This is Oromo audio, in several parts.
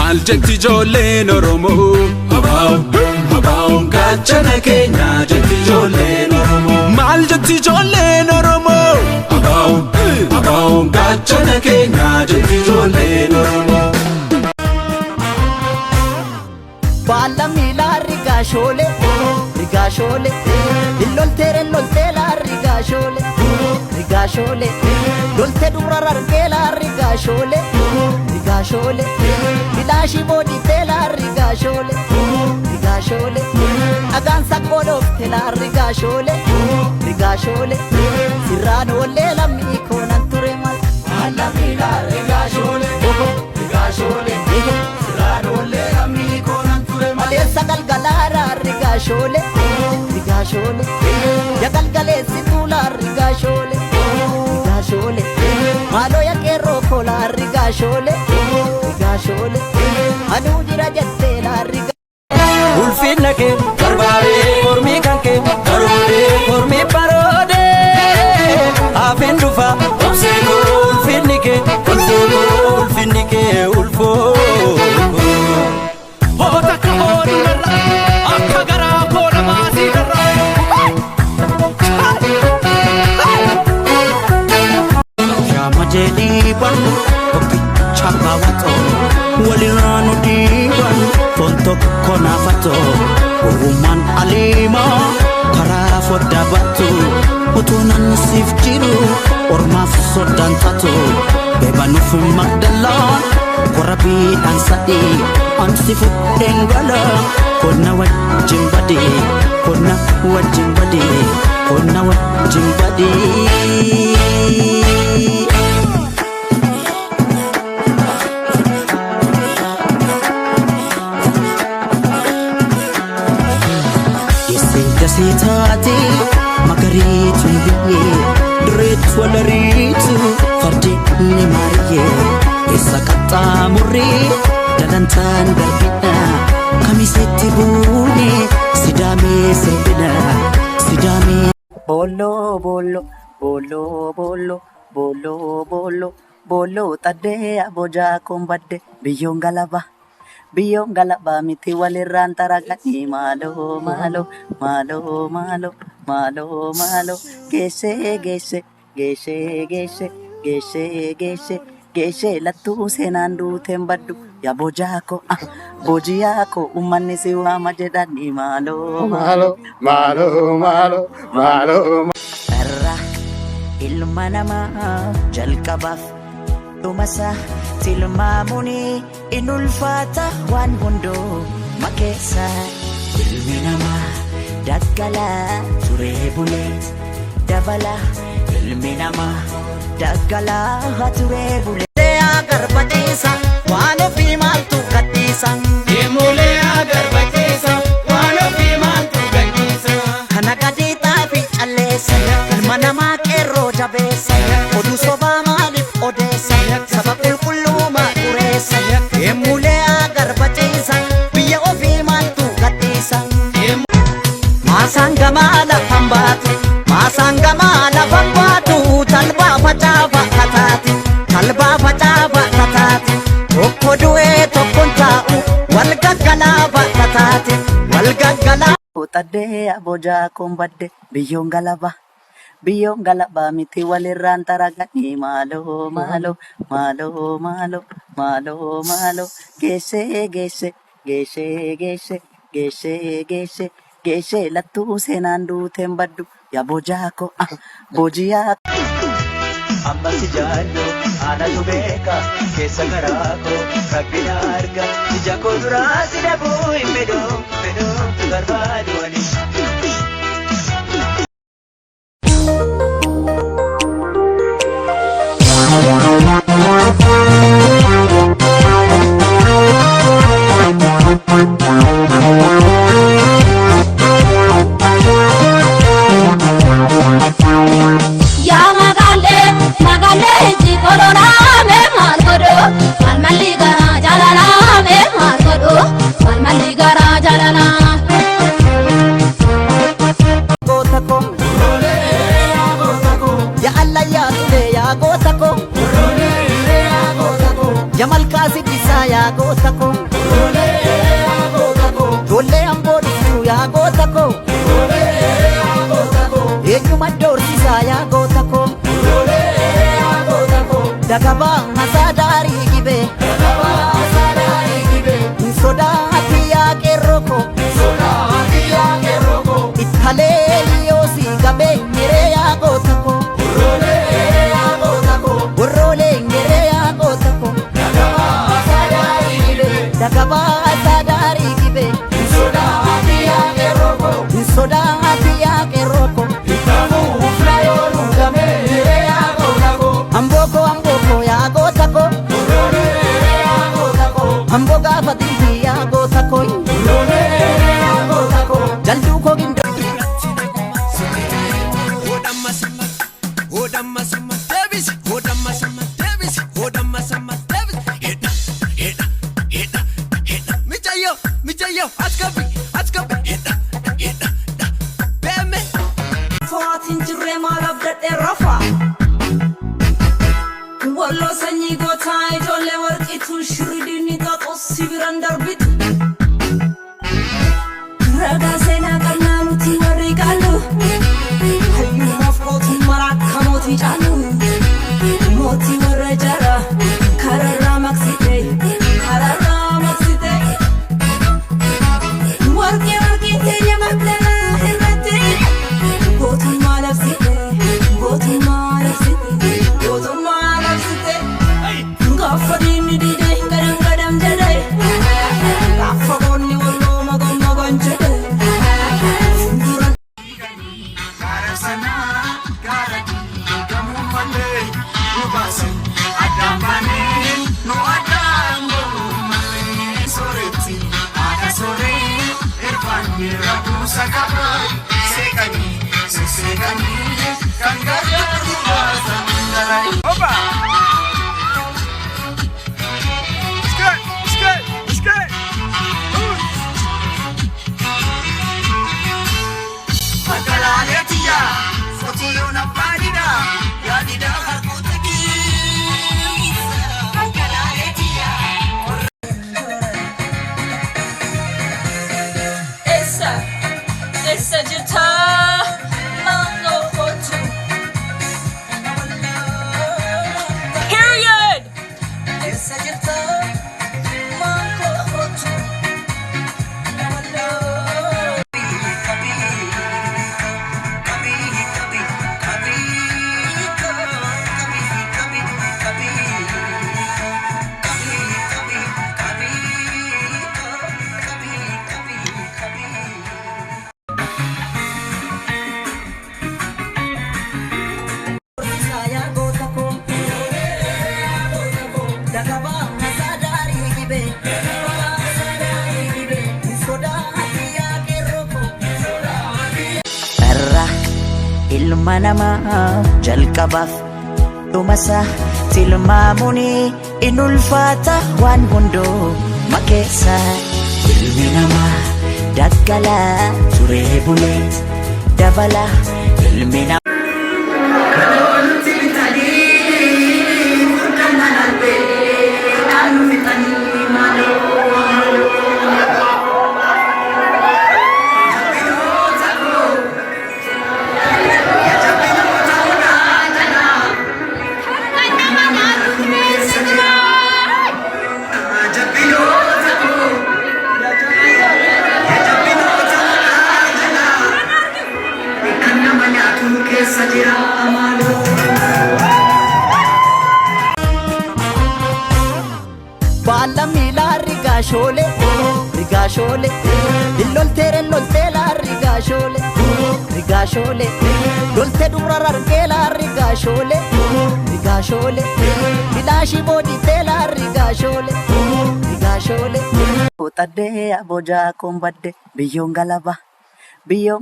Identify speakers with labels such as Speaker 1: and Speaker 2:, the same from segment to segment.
Speaker 1: Maal jetti ijoolleen Oromoo Abaa'oon gaachana keenya jetti ijoolleen Oromoo Maal jetti ijoolleen Oromoo Abaa'oon gaachana keenya jetti ijoolleen Oromoo
Speaker 2: Baala miila rigaashoolee Lolte la rigaashoolee Lolte dura rargee la rigaashoolee Bilaashi booditee la rigaashoolee Dhagaan saqqoo dhoofte la rigaashoolee Sirraan oollee lammii koonan ture mal Baala miila rigaashoolee Sirraan oollee lammii koonan ture mal Adeemsa galgalaara rigaashoolee Ya galgaleessi tuula rigaashoolee Maaloo ya qeerroo kola rigaashoolee Aduu jira jettee la rigaashoolee
Speaker 3: Ulfinna kee barbaadee mormii kan kee baroodee mormii baroodee Hafeen dhufa obsee koo ulfinni kee ulfinni kee ulfoo Hoota ka ooluu irra akka garaa koo namaasii irra Shaama jedhii bannu tokkicha baawwatoo walirraa nu dhiiban foon konaafatoo Uumaan aliimaa karaa foddaa battu utuu naannisiif jiru ormaaf soddaan taatu beebanuuf magdalaan warabiidhaan sadii ansi fudheen gala konna wajjin badee Sitaati magariitu biyyee dureetu walariitu fardi ni maariyyee Isa qaxxaamurrii dalantaan darbina kamisetti buune sidaamee seebina sidaamee Booloo xaddee abojaa kombadde biyyoon galaba miti walirraan taraqanii maaloo geeshee lattuu seenaan duuteen baddu yaa bojaako bojiyaako ummanni si waama jedhanii maaloo Irra ilma namaa jalqabaaf dhumasa tilmaamuni in ulfaata waan hundoo makeessa ilmi namaa daggalaa turee buleet dabala ilmi namaa daggalaa turee buleet Agarbachiisa waan ofii maaltu gadhiisa Deemulee agarbachiisa waan ofii maaltu gadhiisa Kana gadii xaafi calleessa ilma namaa qeerroo jabeessa oduu sobaa maaliif odeessa saba qulqulluumaa dureessa Deemulee agarbachiisa biyya ofii maaltu gadhiisa Maasaan gamaa lafan baatu talbaa facaafa kataati Tokko du'ee tokkoon taa'u wal gaggalaa Xaddee abojaa kombadde biyyoon galaba miti walirraan taraqanii maaloo geeshee lattuu seenaan duuteen baddu yaa bojaako bojiyaako Ammasi jaalloo aanatu beeka keessa garaakoo rabbina arga ija koo duraa si dhabuu hin fedhoo barbaadu ani.
Speaker 2: yaa goota koo. Ijoollee amboo dhufuu yaa goota koo. Eenyuma doorsisaa yaa goota koo. Dagabaa masaa daarii gibee. Sodaati yaa qeerroo koo. Ittalee liyoosi gabee nyeree yaa goota koo. Worroolee nyeree yaa goota koo. Dagabaa saadaarii gibee. Sodaati yaa qeerroo koo. Ambooko yaa goota koo. Amboo gaafa dintii yaa goota koo. Jalduu koo gindoo.
Speaker 4: Wallo sanyii gootaa ijoollee warqituu shiridiin xaxoo sibiran darbitu. Ragaa seenaa qabnaa nuti warri qaallu. Hayyumaaf mootii maraakka mootii caalu. Mootii warra jara kararraa maqsite. Warqii teenya maqlanaa irratti. Gootummaa labsite. Gaafa diinni diidee gadam jedhee. Gaafa boonni walloo magan jedhee.
Speaker 1: Gaara sanaa gaara diigamuu malee nu baasin addaan baanee nu addaan bahuu malee sooretti haadha sooree irbaanni rabuusa qaba seeqanii sesseeqanii kan gargaaru baasan darai.
Speaker 4: Essa jirta mango hotu. Period. Essa jirta mango hotu.
Speaker 3: Ilma namaa jalqabaaf dhumasaa tilmaamuun in ulfaata waan hundoo makeessa. Ilmi namaa daggalaa turee buleet dabala. Ilmi namaa
Speaker 2: Balla mila rigashole, lolte la rigashole, lolte dura rarge la rigashole, bilashi bodi te la rigashole. Otade aboja kombade biyyoon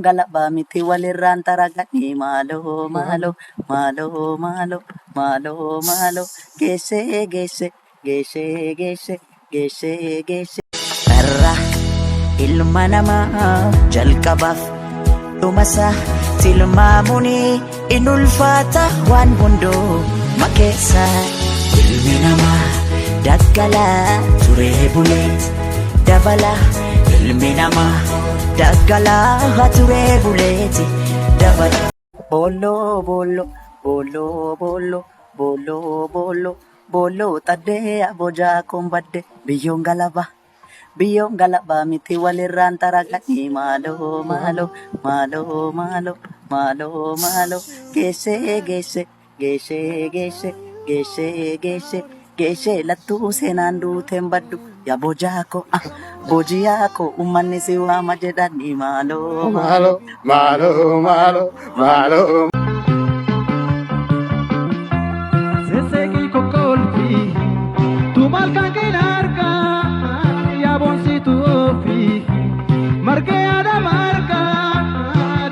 Speaker 2: galaba miti walirraan taraganii maaloo geesse. Har'a ilma namaa jalqabaaf dhumasaa tilmaamuun in ulfaata waan hundoo makeessa. Ilmi namaa
Speaker 3: daggala turee buleet dabala ilmi namaa daggala turee buleeti dabala. Bolo bolo bolo bolo bolo bolo bolo taddee abojaa kombadde biyyoon galaba miti walirraan taraqanii maaloo maaloo maaloo maaloo maaloo maaloo geessee geesse geessee geesse geessee geesse geessee lattuu seenaan duuteen baddu yaa boojiyaa ko ummanni si waama jedhanii maaloo maaloo maaloo maaloo maaloo.
Speaker 5: Seseki kokolfi tu malkan kinarka ya bonsi tu ofi marke ada marka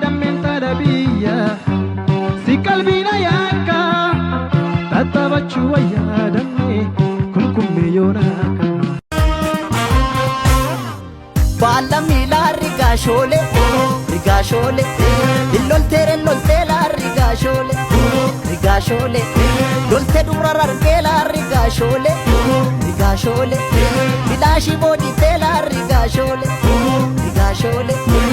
Speaker 5: damenta dabiya si kalbina yaka tatabachu ayadame kumkumme yonaka
Speaker 2: Bala mila rigashole illolte la rigashole lolte dura rargela rigashole bilashi bodi te la rigashole